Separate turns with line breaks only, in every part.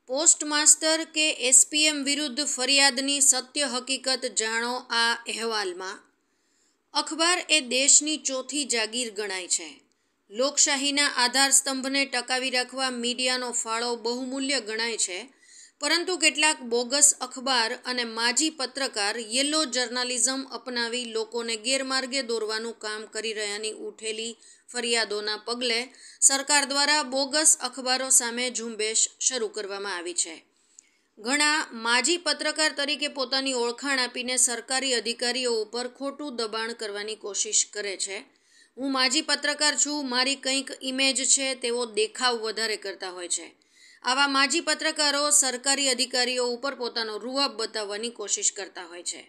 Post master કે SPM વિરુદ્ધ ફરિયાદની સત્ય હકીકત જાણો આ અહેવાલમાં। અખબાર એ દેશની ચોથી જાગીર ગણાય છે। લોકશાહીના આધારસ્તંભને ટકાવી રાખવા મીડિયાનો ફાળો બહુમૂલ્ય ગણાય છે, પરંતુ કેટલાક બોગસ અખબાર અને માજી પત્રકાર યેલો જર્નાલિઝમ અપનાવી લોકોને ગેરમાર્ગે દોરવાનું કામ કરી રહ્યાની ઉઠેલી ફરિયાદોના પગલે સરકાર દ્વારા બોગસ અખબારો સામે ઝુંબેશ શરૂ કરવામાં આવી છે। ઘણા માજી પત્રકાર તરીકે પોતાની ઓળખાણ આપીને સરકારી અધિકારીઓ ઉપર ખોટું દબાણ કરવાની કોશિશ કરે છે। હું માજી પત્રકાર છું, મારી કંઈક ઇમેજ છે તેવો દેખાવ વધારે કરતા હોય છે। આવા માજી પત્રકારો સરકારી અધિકારીઓ ઉપર પોતાનો રૂઆબ બતાવવાની કોશિશ કરતા હોય છે।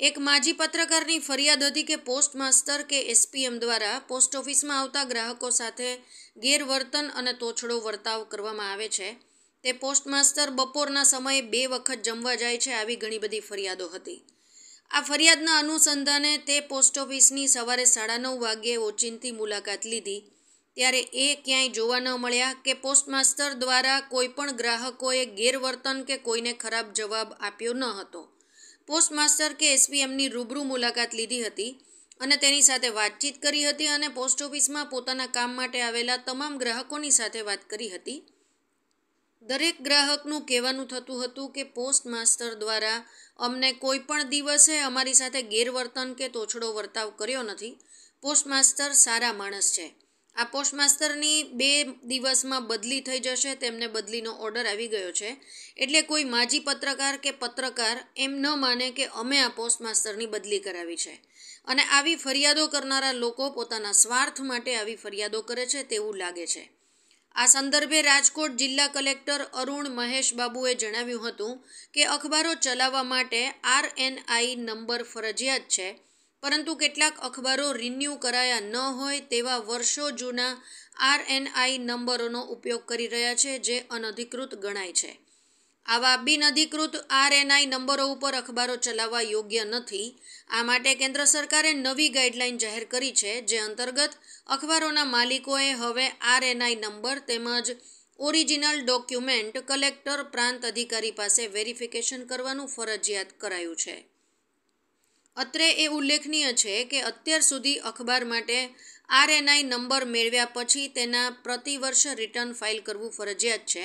એક માજી પત્રકારની ફરિયાદ હતી કે પોસ્ટ માસ્ટર કે એસપીએમ દ્વારા પોસ્ટ ઓફિસમાં આવતા ગ્રાહકો સાથે ગેરવર્તન અને તોછડો વર્તાવ કરવામાં આવે છે। તે પોસ્ટ માસ્ટર બપોરના સમયે 2 વખત જમવા જાય છે, આવી ઘણી બધી ફરિયાદો હતી। આ ફરિયાદના અનુસંધાને તે પોસ્ટ ઓફિસની સવારે 9:30 વાગ્યે ઓચિંતી મુલાકાત લીધી, ત્યારે એ ક્યાંય જોવા ન મળ્યા કે પોસ્ટ માસ્ટર દ્વારા કોઈ પણ ગ્રાહકોએ ગેરવર્તન કે કોઈને ખરાબ જવાબ આપ્યો ન હતો। પોસ્ટ માસ્ટર કે એસપીએમની રૂબરૂ મુલાકાત લીધી હતી અને તેની સાથે વાતચીત કરી હતી અને પોસ્ટ ઓફિસમાં પોતાના કામ માટે આવેલા તમામ ગ્રાહકોની સાથે વાત કરી હતી। દરેક ગ્રાહકનું કહેવાનું થતું હતું કે પોસ્ટ માસ્ટર દ્વારા અમને કોઈ પણ દિવસે અમારી સાથે ગેરવર્તન કે તોછડો વર્તાવ કર્યો નથી। પોસ્ટ માસ્ટર સારા માણસ છે। આ પોસ્ટ માસ્ટરની 2 દિવસમાં બદલી થઈ જશે, તેમને બદલીનો ઓર્ડર આવી ગયો છે। એટલે કોઈ માજી પત્રકાર કે પત્રકાર એમ ન માને કે અમે આ પોસ્ટ માસ્ટરની બદલી કરાવી છે। અને આવી ફરિયાદો કરનારા લોકો પોતાના સ્વાર્થ માટે આવી ફરિયાદો કરે છે તેવું લાગે છે। આ સંદર્ભે રાજકોટ જિલ્લા કલેક્ટર અરુણ મહેશ બાબુએ જણાવ્યું હતું કે અખબારો ચલાવવા માટે RNI નંબર ફરજિયાત છે, પરંતુ કેટલાક અખબારો રિન્યૂ કરાયા ન હોય તેવા વર્ષો જૂના RNI નંબરોનો ઉપયોગ કરી રહ્યા છે, જે અનધિકૃત ગણાય છે। આવા બિનઅધિકૃત RNI નંબરો ઉપર અખબારો ચલાવવા યોગ્ય નથી। આ માટે કેન્દ્ર સરકારે નવી ગાઈડલાઈન જાહેર કરી છે, જે અંતર્ગત અખબારોના માલિકોએ હવે RNI નંબર તેમજ ઓરિજિનલ ડોક્યુમેન્ટ કલેક્ટર પ્રાંત અધિકારી પાસે વેરિફિકેશન કરવાનું ફરજિયાત કરાયું છે। અત્રે એ ઉલ્લેખનીય છે કે અત્યાર સુધી અખબાર માટે RNI નંબર મેળવ્યા પછી તેના પ્રતિવર્ષ રિટર્ન ફાઇલ કરવું ફરજિયાત છે,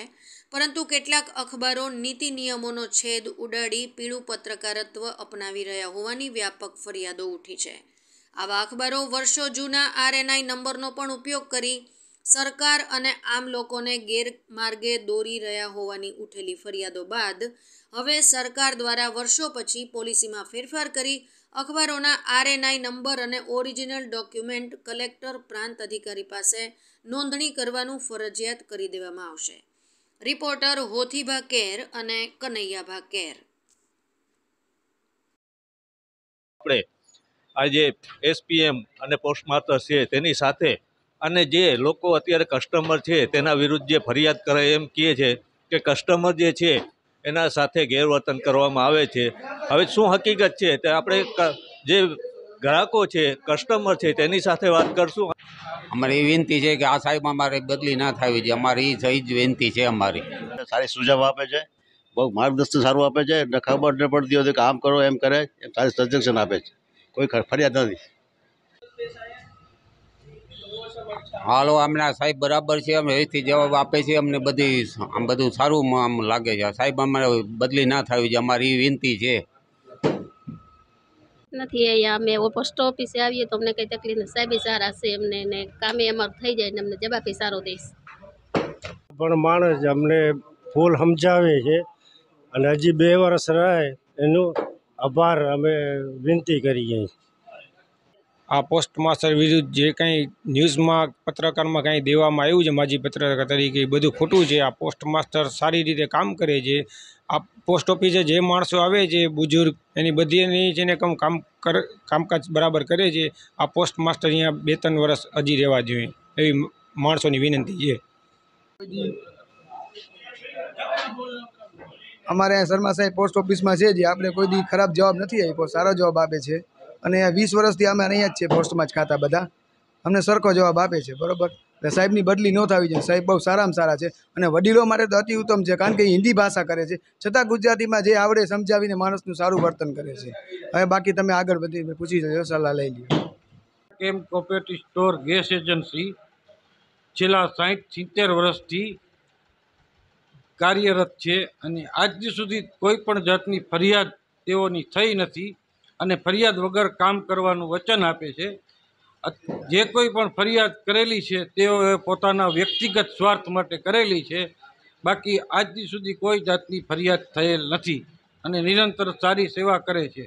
પરંતુ કેટલાક અખબારો નીતિ નિયમોનો છેદ ઉડાડી પીળું પત્રકારત્વ અપનાવી રહ્યા હોવાની વ્યાપક ફરિયાદો ઉઠી છે। આવા અખબારો વર્ષો જૂના RNI નંબરનો પણ ઉપયોગ કરી સરકાર અને આમ લોકોને ગેરમાર્ગે દોરી રહ્યા હોવાની ઉઠેલી ફરિયાદો બાદ હવે સરકાર દ્વારા વર્ષો પછી પોલિસીમાં ફેરફાર કરી અખબારોના RNI નંબર અને ઓરિજિનલ ડોક્યુમેન્ટ કલેક્ટર પ્રાંત અધિકારી પાસે નોંધણી કરવાનું ફરજિયાત કરી દેવામાં આવશે। રિપોર્ટર હોથીભા કેર અને કનૈયાભા કેર।
આપણે આજે એસપીએમ અને પોસ્ટ માસ્ટર છે તેની સાથે અને જે લોકો અત્યારે કસ્ટમર છે તેના વિરુદ્ધ જે ફરિયાદ કરે એમ કહે છે કે કસ્ટમર જે છે એના સાથે ગેરવર્તન કરવામાં આવે છે। હવે શું હકીકત છે તે આપણે જે ગ્રાહકો છે, કસ્ટમર છે તેની સાથે વાત કરશું।
અમારી વિનંતી છે કે આ સાહેબ અમારે બદલી ના થવી જોઈએ, અમારી સહી જ વિનંતી છે। અમારી
સારી સુઝાવ આપે છે, બહુ માર્ગદર્શન સારું આપે છે, ને ખબર ન પડતી હોય કે આમ કરો એમ કરે, એમ સારી સજેશન આપે છે, કોઈ ફરિયાદ નથી।
હાલો આમના સાહેબ બરાબર છે, અમે એથી જવાબ આપે છે, અમને બધી આમ બધું સારું આમ લાગે છે। સાહેબ અમારે બદલી ના થવી જોઈએ, અમારી વિનંતી છે।
નથી અહીંયા અમે પોસ્ટ ઓફિસે આવીએ તો અમને કંઈ તકલીફ નથી, સાહેબ સારા છે અમને, ને કામે અમારું થઈ જાય ને અમને જવાબ સારો દઈશ।
પણ માણસ અમને ફૂલ સમજાવે છે અને હજી 2 વર્ષ રહે એનો આભાર અમે વિનંતી કરીએ।
આ પોસ્ટ માસ્ટર વિરુદ્ધ જે કંઈ ન્યૂઝમાં પત્રકારમાં કંઈ દેવામાં આવ્યું છે માજી પત્રકાર તરીકે, એ બધું ખોટું છે। આ પોસ્ટ માસ્ટર સારી રીતે કામ કરે છે। આ પોસ્ટ ઓફિસે જે માણસો આવે છે બુઝુર્ગ, એની બધીની જેને કામકાજ બરાબર કરે છે। આ પોસ્ટ માસ્ટર અહીંયા 2-3 વર્ષ હજી રહેવા જોઈએ એવી માણસોની વિનંતી છે।
અમારે શર્મા સાહેબ પોસ્ટ ઓફિસમાં છે, જે આપણે કોઈ દી ખરાબ જવાબ નથી આપ્યો, સારો જવાબ આપે છે। અને 20 વર્ષથી અમે અહીંયા જ છે પોસ્ટમાં જ ખાતા બધા, અમને સરખો જવાબ આપે છે, બરાબર। એટલે સાહેબની બદલી ન થવી જોઈએ। સાહેબ બહુ સારામાં સારા છે અને વડીલો માટે તો અતિ ઉત્તમ છે, કારણ કે હિન્દી ભાષા કરે છે છતાં ગુજરાતીમાં જે આવડે સમજાવીને માણસનું સારું વર્તન કરે છે। હવે બાકી તમે આગળ બધી પૂછી જજો, સલાહ લઈ લ્યો।
કેમ કોઓપરેટિવ સ્ટોર ગેસ એજન્સી છેલ્લા 60-70 વર્ષથી કાર્યરત છે અને આજ સુધી કોઈ પણ જાતની ફરિયાદ તેઓની થઈ નથી અને ફરિયાદ વગર કામ કરવાનું વચન આપે છે। જે કોઈ પણ ફરિયાદ કરેલી છે તેઓએ પોતાના વ્યક્તિગત સ્વાર્થ માટે કરેલી છે, બાકી આજ સુધી કોઈ જાતની ફરિયાદ થયેલ નથી અને નિરંતર સારી સેવા કરે છે।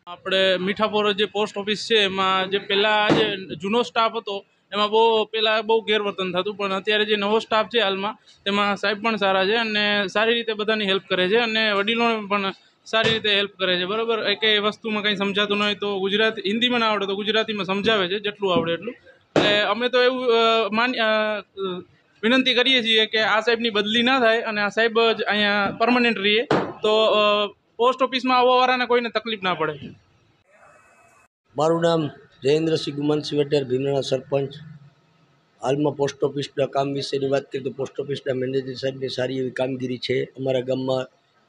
આપણે મીઠાપોર જે પોસ્ટ ઓફિસ છે એમાં જે પહેલાં જે જૂનો સ્ટાફ હતો એમાં પહેલાં બહુ ગેરવર્તન થતું, પણ અત્યારે જે નવો સ્ટાફ છે હાલમાં તેમાં સાહેબ પણ સારા છે અને સારી રીતે બધાની હેલ્પ કરે છે અને વડીલોને પણ સારી રીતે હેલ્પ કરે છે। બરાબર, કંઈ વસ્તુમાં કંઈ સમજાતું ન હોય તો હિન્દીમાં ના આવડે તો ગુજરાતીમાં સમજાવે છે, જેટલું આવડે એટલું। એટલે અમે તો એવું વિનંતી કરીએ છીએ કે આ સાહેબની બદલી ના થાય અને આ સાહેબ જ અહીંયા પરમનન્ટ રહીએ તો પોસ્ટ ઓફિસમાં આવવાવાળાને કોઈને તકલીફ ના પડે।
મારું નામ જયેન્દ્રસિંહ ગુમાનસિંહ વેટેર, ભીમરાણા સરપંચ। હાલમાં પોસ્ટ ઓફિસના કામ વિશેની વાત કરીએ તો પોસ્ટ ઓફિસના મેનેજર સાહેબની સારી એવી કામગીરી છે। અમારા ગામમાં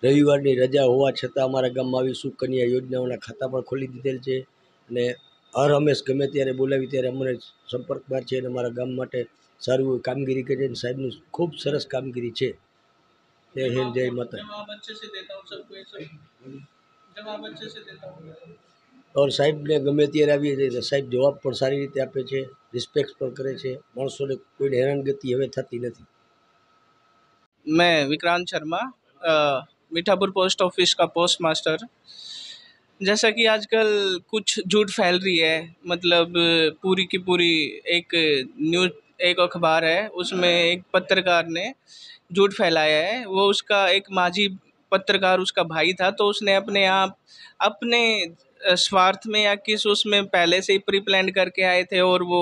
રવિવારની રજા હોવા છતાં અમારા ગામમાં આવી સુકન્યા યોજનાઓના ખાતા પણ ખોલી દીધેલ છે અને હર હંમેશ ગમે ત્યારે બોલાવી ત્યારે અમને સંપર્કમાં છે અને અમારા ગામ માટે સારું એવું કામગીરી કરે છે। સાહેબનું ખૂબ સરસ કામગીરી છે। જય હિન્દ, જય માતા। और साहेब ने गमे त्यारे आवीए छे साहेब जवाब पण सारी रीते आपे छे, रिस्पेक्ट पण करे छे, माणसोने कोई हैरानगति हवे थती नथी।
मैं विक्रांत शर्मा, मीठापुर पोस्ट ऑफिस का पोस्ट मास्टर। जैसा कि आजकल कुछ झूठ फैल रही है, मतलब पूरी की पूरी एक न्यूज़, एक अखबार है उसमें एक पत्रकार ने झूठ फैलाया है। वो उसका एक माजी पत्रकार उसका भाई था, तो उसने अपने आप अपने स्वार्थ में या किस उसमें पहले से ही प्री प्लान करके आए थे और वो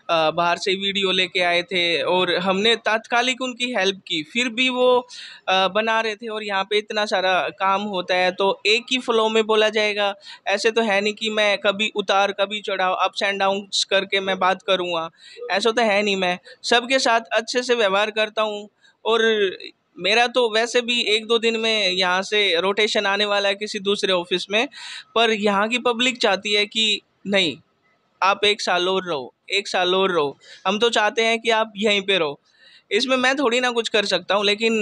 बाहर से वीडियो लेके आए थे और हमने तात्कालिक उनकी हेल्प की, फिर भी वो बना रहे थे। और यहाँ पे इतना सारा काम होता है तो एक ही फ्लो में बोला जाएगा, ऐसे तो है नहीं कि मैं कभी उतार कभी चढ़ाव अप्स एंड डाउन्स करके मैं बात करूँगा, ऐसा तो है नहीं। मैं सबके साथ अच्छे से व्यवहार करता हूँ और मेरा तो वैसे भी 1-2 दिन में यहाँ से रोटेशन आने वाला है किसी दूसरे ऑफिस में, पर यहाँ की पब्लिक चाहती है कि नहीं आप 1 साल और रहो, 1 साल और रहो। हम तो चाहते हैं कि आप यहीं पे रहो। इसमें मैं थोड़ी ना कुछ कर सकता हूँ, लेकिन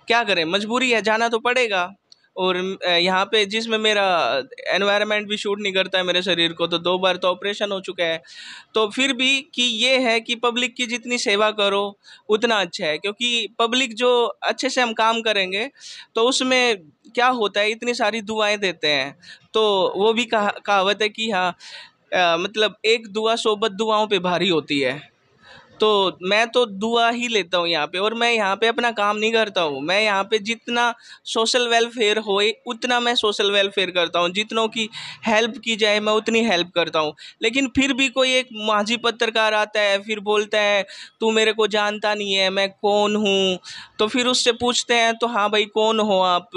क्या करें, मजबूरी है, जाना तो पड़ेगा। और यहाँ पे जिसमें मेरा एनवायरनमेंट भी शूट नहीं करता है मेरे शरीर को, तो 2 बार तो ऑपरेशन हो चुका है, तो फिर भी कि ये है कि पब्लिक की जितनी सेवा करो उतना अच्छा है। क्योंकि पब्लिक जो अच्छे से हम काम करेंगे तो उसमें क्या होता है, इतनी सारी दुआएं देते हैं, तो वो भी कहावत है कि हाँ मतलब एक दुआ 100 बद्दुआओं पे भारी होती है। तो मैं तो दुआ ही लेता हूँ यहाँ पे, और मैं यहाँ पे अपना काम नहीं करता हूँ। मैं यहाँ पे जितना सोशल वेलफेयर होए उतना मैं सोशल वेलफेयर करता हूँ, जितनों की हेल्प की जाए मैं उतनी हेल्प करता हूँ। लेकिन फिर भी कोई एक माजी पत्रकार आता है, फिर बोलता है तू मेरे को जानता नहीं है, मैं कौन हूँ। तो फिर उससे पूछते हैं तो हाँ भाई कौन हो आप,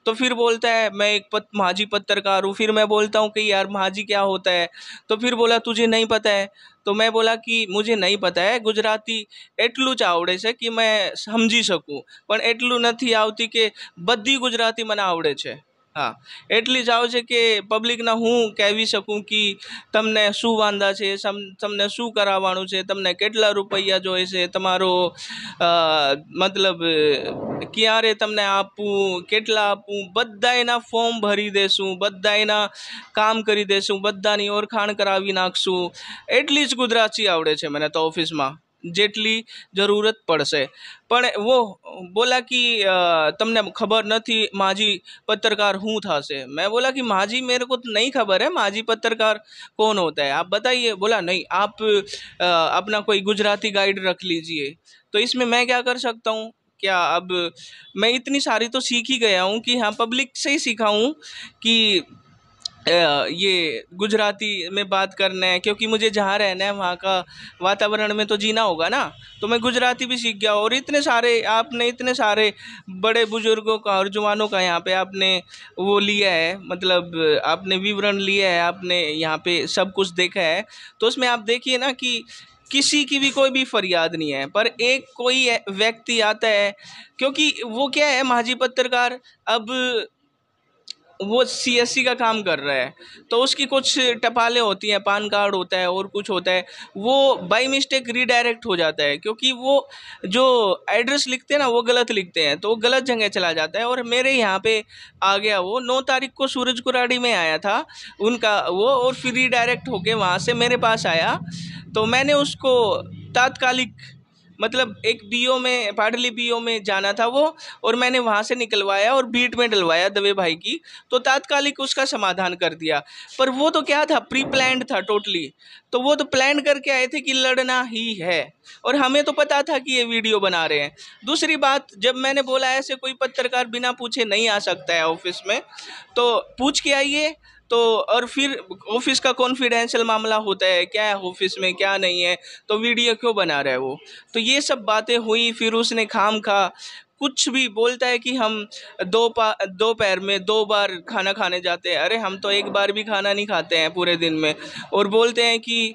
तो फिर बोलता है मैं एक माजी पत्रकार हूँ। फिर मैं बोलता हूँ कि यार माजी क्या होता है, तो फिर बोला तुझे नहीं पता है। तो मैं बोला कि मुझे नहीं पता है, गुजराती एटलू ज आवड़े छे कि मैं समझी सकूँ, पण एटलू नहीं आवती कि बधी गुजराती मने आवड़े छे। हाँ, एटली ज आवे छे कि पब्लिकने हूँ कही सकूँ कि तमने शुं वांधा छे, तमने शुं कराववानुं छे, तमने केटला रुपया जोईए छे, तमारो मतलब क्यारे तमने आपूं, केटला आपूं, बधायना फॉर्म भरी देशुं, बधायना काम करी देशुं, बधानी ओळखाण करावी नाखशुं। एटली ज गुजराती आवड़े छे मने तो ऑफिस में जेटली जरूरत पड़शे। पण वो बोला कि तमने खबर नहीं माजी पत्रकार हूँ थाशे। मैं बोला कि माजी मेरे को तो नहीं खबर है, माजी पत्रकार कौन होता है आप बताइए। बोला नहीं आप अपना कोई गुजराती गाइड रख लीजिए। तो इसमें मैं क्या कर सकता हूँ, क्या अब मैं इतनी सारी तो सीख ही गया हूँ कि हाँ पब्लिक से ही सीखा हूँ कि ये गुजराती में बात करना है, क्योंकि मुझे जहाँ रहना है वहाँ का वातावरण में तो जीना होगा ना, तो मैं गुजराती भी सीख गया। और इतने सारे बड़े बुजुर्गों का और जवानों का यहाँ पे आपने वो लिया है, मतलब आपने विवरण लिया है, आपने यहाँ पे सब कुछ देखा है। तो उसमें आप देखिए ना कि किसी की भी कोई भी फरियाद नहीं है, पर एक कोई व्यक्ति आता है, क्योंकि वो क्या है, माजी पत्रकार अब वो सीएससी का काम कर रहा है, तो उसकी कुछ टपालें होती हैं, पान कार्ड होता है और कुछ होता है, वो बाय मिस्टेक रीडायरेक्ट हो जाता है, क्योंकि वो जो एड्रेस लिखते हैं ना वो गलत लिखते हैं, तो वो गलत जगह चला जाता है। और मेरे यहाँ पे आ गया, वो 9 तारीख को सूरज कुराड़ी में आया था उनका वो, और फिर रीडायरेक्ट होके वहाँ से मेरे पास आया, तो मैंने उसको तात्कालिक, मतलब एक बीओ में, पाडली बीओ में जाना था वो, और मैंने वहाँ से निकलवाया और बीट में डलवाया दवे भाई की, तो तात्कालिक उसका समाधान कर दिया। पर वो तो क्या था, प्री प्लान्ड था टोटली, तो वो तो प्लान करके आए थे कि लड़ना ही है, और हमें तो पता था कि ये वीडियो बना रहे हैं। दूसरी बात, जब मैंने बोला ऐसे कोई पत्रकार बिना पूछे नहीं आ सकता है ऑफिस में, तो पूछ के आइए, तो और फिर ऑफिस का कॉन्फिडेंशियल मामला होता है, क्या है ऑफिस में क्या नहीं है, तो वीडियो क्यों बना रहा है वो। तो ये सब बातें हुई, फिर उसने खाम खा कुछ भी बोलता है कि हम दोपहर में 2 बार खाना खाने जाते हैं। अरे हम तो 1 बार भी खाना नहीं खाते हैं पूरे दिन में, और बोलते हैं कि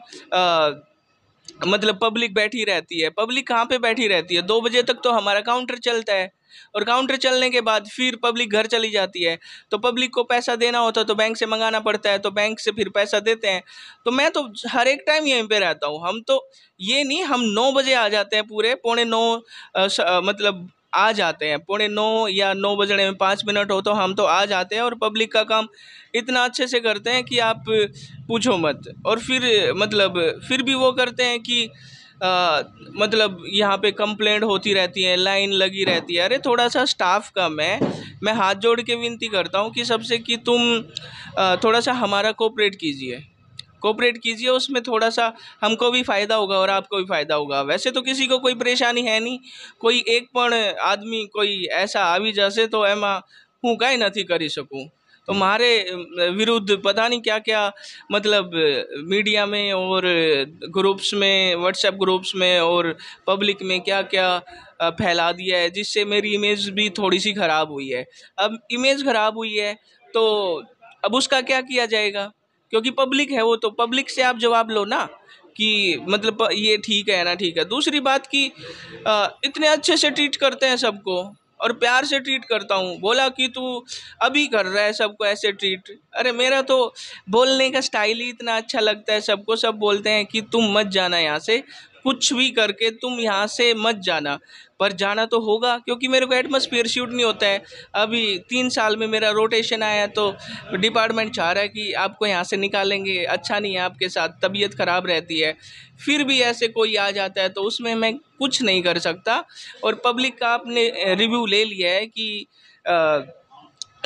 मतलब पब्लिक बैठी रहती है। पब्लिक कहाँ पे बैठी रहती है, 2 बजे तक तो हमारा काउंटर चलता है, और काउंटर चलने के बाद फिर पब्लिक घर चली जाती है, तो पब्लिक को पैसा देना होता है तो बैंक से मंगाना पड़ता है, तो बैंक से फिर पैसा देते हैं। तो मैं तो हर एक टाइम यहीं पे रहता हूँ। हम तो ये नहीं, हम 9 बजे आ जाते हैं, पूरे 8:45 मतलब आ जाते हैं, 8:45 या 9 बजने में 5 मिनट हो तो हम तो आ जाते हैं, और पब्लिक का काम इतना अच्छे से करते हैं कि आप पूछो मत। और फिर मतलब फिर भी वो करते हैं कि मतलब यहाँ पे कंप्लेंट होती रहती है, लाइन लगी रहती है। अरे थोड़ा सा स्टाफ कम है, मैं हाथ जोड़ के विनती करता हूँ कि सबसे कि तुम थोड़ा सा हमारा कोऑपरेट कीजिए, उसमें थोड़ा सा हमको भी फ़ायदा होगा और आपको भी फ़ायदा होगा। वैसे तो किसी को कोई परेशानी है नहीं, कोई एक पण आदमी कोई ऐसा આવી जैसे तो एमा हूँ कांई નથી કરી શકું। तो हमारे विरुद्ध पता नहीं क्या क्या, मतलब मीडिया में और ग्रुप्स में, व्हाट्सएप ग्रुप्स में और पब्लिक में क्या क्या फैला दिया है, जिससे मेरी इमेज भी थोड़ी सी ख़राब हुई है। अब इमेज ख़राब हुई है तो अब उसका क्या किया जाएगा, क्योंकि पब्लिक है वो, तो पब्लिक से आप जवाब लो ना कि मतलब ये ठीक है ना ठीक है। दूसरी बात कि इतने अच्छे से ट्रीट करते हैं सबको, और प्यार से ट्रीट करता हूँ। बोला कि तू अभी कर रहा है सबको ऐसे ट्रीट, अरे मेरा तो बोलने का स्टाइल ही इतना अच्छा लगता है सबको। सब बोलते हैं कि तुम मत जाना यहाँ से, कुछ भी करके तुम यहाँ से मत जाना, पर जाना तो होगा, क्योंकि मेरे को एटमॉस्फेयर शूट नहीं होता है। अभी 3 साल में मेरा रोटेशन आया, तो डिपार्टमेंट चाह रहा है कि आपको यहाँ से निकालेंगे, अच्छा नहीं है आपके साथ, तबीयत ख़राब रहती है। फिर भी ऐसे कोई आ जाता है तो उसमें मैं कुछ नहीं कर सकता। और पब्लिक का आपने रिव्यू ले लिया है कि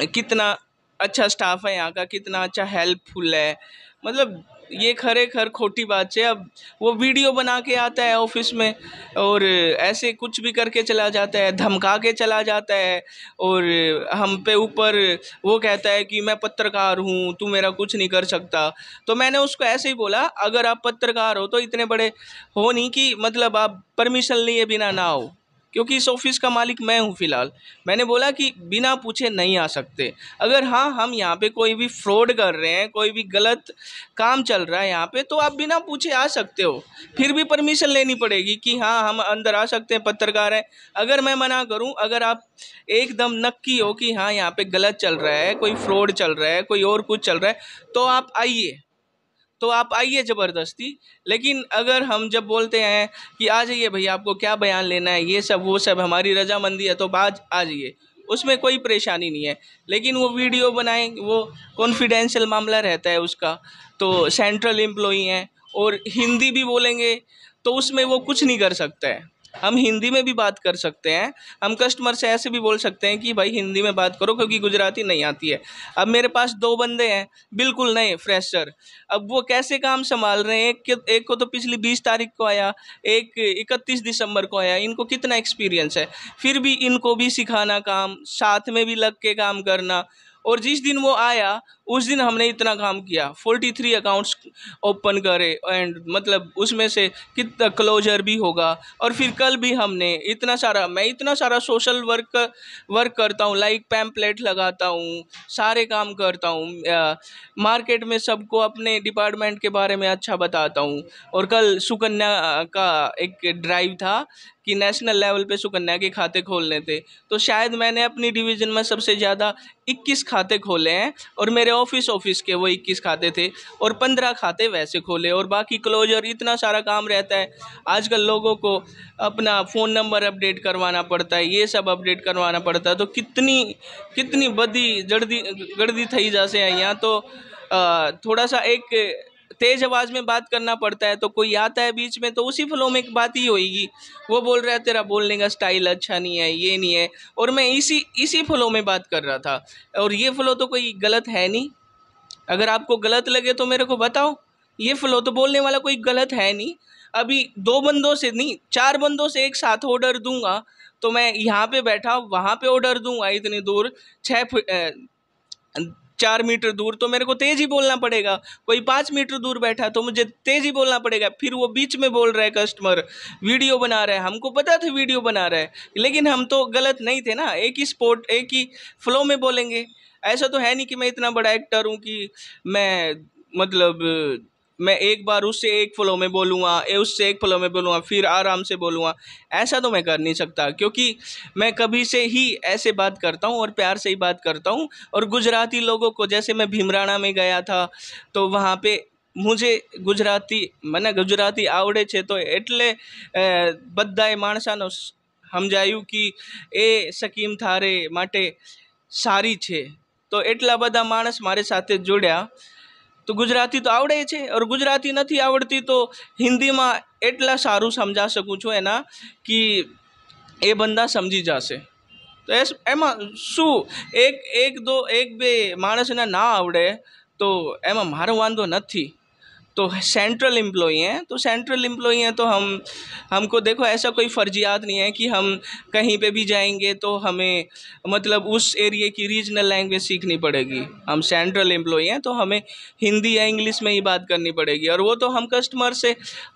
कितना अच्छा स्टाफ है यहाँ का, कितना अच्छा हेल्पफुल है, मतलब ये खरेखर खोटी बात है। अब वो वीडियो बना के आता है ऑफिस में और ऐसे कुछ भी करके चला जाता है, धमका के चला जाता है, और हम पे ऊपर वो कहता है कि मैं पत्रकार हूँ, तू मेरा कुछ नहीं कर सकता। तो मैंने उसको ऐसे ही बोला, अगर आप पत्रकार हो तो इतने बड़े हो नहीं कि मतलब आप परमिशन लिए बिना ना हो, क्योंकि इस ऑफिस का मालिक मैं हूँ फ़िलहाल। मैंने बोला कि बिना पूछे नहीं आ सकते। अगर हाँ हम यहाँ पे कोई भी फ्रॉड कर रहे हैं, कोई भी गलत काम चल रहा है यहाँ पे, तो आप बिना पूछे आ सकते हो, फिर भी परमिशन लेनी पड़ेगी कि हाँ हम अंदर आ सकते हैं, पत्रकार हैं। अगर मैं मना करूँ, अगर आप एकदम नक्की हो कि हाँ यहाँ पे गलत चल रहा है, कोई फ्रॉड चल रहा है, कोई और कुछ चल रहा है, तो आप आइए, तो आप आइए ज़बरदस्ती। लेकिन अगर हम जब बोलते हैं कि आ जाइए भैया, आपको क्या बयान लेना है, ये सब वो सब हमारी रजामंदी है, तो आज आ जाइए, उसमें कोई परेशानी नहीं है। लेकिन वो वीडियो बनाएं, वो कॉन्फिडेंशियल मामला रहता है उसका, तो सेंट्रल एम्प्लॉई हैं और हिंदी भी बोलेंगे तो उसमें वो कुछ नहीं कर सकता है। हम हिंदी में भी बात कर सकते हैं, हम कस्टमर से ऐसे भी बोल सकते हैं कि भाई हिंदी में बात करो, क्योंकि गुजराती नहीं आती है। अब मेरे पास 2 बंदे हैं बिल्कुल नए फ्रेशर, अब वो कैसे काम संभाल रहे हैं। एक को तो पिछली 20 तारीख को आया, एक 31 दिसंबर को आया। इनको कितना एक्सपीरियंस है, फिर भी इनको भी सिखाना काम, साथ में भी लग के काम करना, और जिस दिन वो आया उस दिन हमने इतना काम किया, 43 अकाउंट्स ओपन करे एंड मतलब उसमें से कितना क्लोजर भी होगा। और फिर कल भी हमने मैं इतना सारा सोशल वर्क करता हूँ, लाइक पैम्पलेट लगाता हूँ, सारे काम करता हूँ, मार्केट में सबको अपने डिपार्टमेंट के बारे में अच्छा बताता हूँ। और कल सुकन्या का एक ड्राइव था कि नेशनल लेवल पे सुकन्या के खाते खोलने थे, तो शायद मैंने अपनी डिवीज़न में सबसे ज़्यादा 21 खाते खोले हैं और मेरे ऑफिस के वो 21 खाते थे और 15 खाते वैसे खोले और बाकी क्लोजर। इतना सारा काम रहता है आजकल, लोगों को अपना फ़ोन नंबर अपडेट करवाना पड़ता है, ये सब अपडेट करवाना पड़ता है, तो कितनी बड़ी गर्दी थी जैसे यहाँ। तो थोड़ा सा एक तेज आवाज़ में बात करना पड़ता है, तो कोई आता है बीच में तो उसी फ्लो में एक बात ही होगी, वो बोल रहा है तेरा बोलने का स्टाइल अच्छा नहीं है, ये नहीं है, और मैं इसी फ्लो में बात कर रहा था। और ये फ्लो तो कोई गलत है नहीं, अगर आपको गलत लगे तो मेरे को बताओ, ये फ्लो तो बोलने वाला कोई गलत है नहीं। अभी 2 बंदों से नहीं 4 बंदों से एक साथ ऑर्डर दूंगा तो मैं यहाँ पे बैठा वहाँ पे ऑर्डर दूंगा, इतनी दूर 4 मीटर दूर, तो मेरे को तेज ही बोलना पड़ेगा। कोई 5 मीटर दूर बैठा तो मुझे तेज ही बोलना पड़ेगा। फिर वो बीच में बोल रहा है कस्टमर वीडियो बना रहा है, हमको पता था वीडियो बना रहा है, लेकिन हम तो गलत नहीं थे ना, एक ही फ्लो में बोलेंगे। ऐसा तो है नहीं कि मैं इतना बड़ा एक्टर हूँ कि मैं एक बार उससे एक फ्लो में बोलूँगा, उससे एक फ्लो में बोलूँगा, फिर आराम से बोलूँगा। ऐसा तो मैं कर नहीं सकता, क्योंकि मैं कभी से ही ऐसे बात करता हूँ और प्यार से ही बात करता हूँ। और गुजराती लोगों को, जैसे मैं भीमराणा में गया था तो वहाँ पे मुझे गुजराती आवड़े છે, તો એટલે બધાએ માણસાનો સમજાયું कि એ સ્કીમ થારે માટે સારી છે, તો એટલા બધા માણસ મારી સાથે જોડ્યા। તો ગુજરાતી તો આવડે છે, और गुजराती નથી આવડતી તો હિન્દીમાં એટલા સારું સમજા શકું છું એના कि એ બંદા સમજી જશે। તો એમાં શું એક બે માણસને ના આવડે તો એમાં મારો વાંધો નથી। तो सेंट्रल एम्प्लॉई हैं, तो हमको देखो ऐसा कोई फर्जियात नहीं है कि हम कहीं पे भी जाएंगे तो हमें मतलब उस एरिया की रीजनल लैंग्वेज सीखनी पड़ेगी। हम सेंट्रल एम्प्लॉई हैं तो हमें हिंदी या इंग्लिश में ही बात करनी पड़ेगी, और वो तो हम कस्टमर से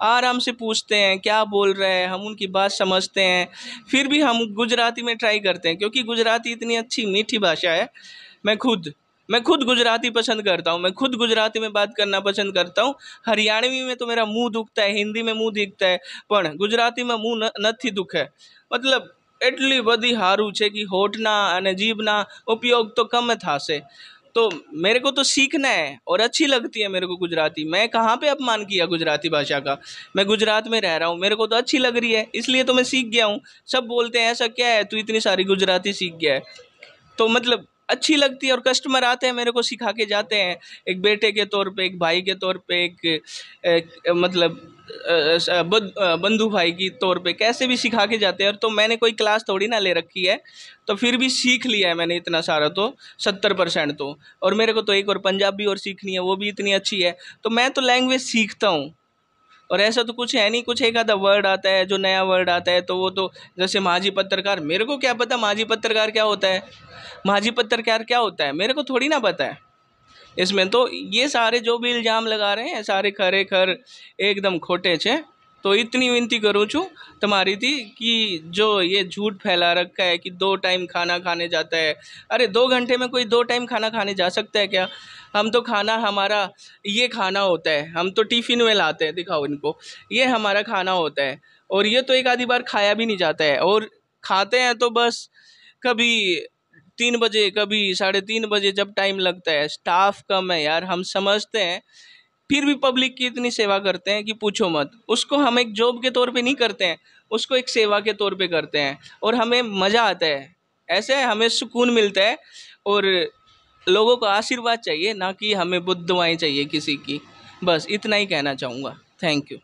आराम से पूछते हैं क्या बोल रहे हैं, हम उनकी बात समझते हैं, फिर भी हम गुजराती में ट्राई करते हैं, क्योंकि गुजराती इतनी अच्छी मीठी भाषा है। मैं खुद गुजराती पसंद करता हूँ, मैं खुद गुजराती में बात करना पसंद करता हूँ। हरियाणवी में तो मेरा मुंह दुखता है, हिंदी में मुंह दिखता है, पर गुजराती में मुंह નથી દુખે। मतलब એટલી બધી સારું છે कि હોઠના અને જીભના ઉપયોગ तो कम થશે। तो मेरे को तो सीखना है और अच्छी लगती है मेरे को गुजराती। मैं कहाँ पे अपमान किया गुजराती भाषा का, मैं गुजरात में रह रहा हूँ, मेरे को तो अच्छी लग रही है, इसलिए तो मैं सीख गया हूँ। सब बोलते हैं ऐसा क्या है तू इतनी सारी गुजराती सीख गया है, तो मतलब अच्छी लगती है। और कस्टमर आते हैं मेरे को सिखा के जाते हैं, एक बेटे के तौर पे, एक भाई के तौर पे, एक मतलब बंधु भाई की तौर पे, कैसे भी सिखा के जाते हैं। और तो मैंने कोई क्लास थोड़ी ना ले रखी है, तो फिर भी सीख लिया है मैंने इतना सारा, तो 70% तो। और मेरे को तो एक और पंजाबी और सीखनी है, वो भी इतनी अच्छी है। तो मैं तो लैंग्वेज सीखता हूँ, और ऐसा तो कुछ है नहीं, कुछ एक आधा वर्ड आता है, जो नया वर्ड आता है तो वो तो, जैसे माझी पत्रकार, मेरे को क्या पता माझी पत्रकार क्या होता है, माझी पत्रकार क्या होता है मेरे को थोड़ी ना पता है। इसमें तो ये सारे जो भी इल्ज़ाम लगा रहे हैं सारे खरेखर एकदम खोटे छे। तो इतनी विनती करूँ छूँ तुम्हारी थी कि जो ये झूठ फैला रखा है कि 2 टाइम खाना खाने जाता है, अरे 2 घंटे में कोई 2 टाइम खाना खाने जा सकता है क्या? हम तो खाना, हमारा ये खाना होता है, हम तो टिफ़िन में लाते हैं, दिखाओ इनको, ये हमारा खाना होता है। और ये तो एक आधी बार खाया भी नहीं जाता है, और खाते हैं तो बस कभी 3 बजे, कभी 3:30 बजे, जब टाइम लगता है। स्टाफ कम है यार, हम समझते हैं, फिर भी पब्लिक की इतनी सेवा करते हैं कि पूछो मत। उसको हम एक जॉब के तौर पे नहीं करते हैं, उसको एक सेवा के तौर पे करते हैं, और हमें मज़ा आता है, ऐसे हमें सुकून मिलता है। और लोगों को आशीर्वाद चाहिए, ना कि हमें बुद्ध दुआएं चाहिए किसी की। बस इतना ही कहना चाहूँगा। Thank you.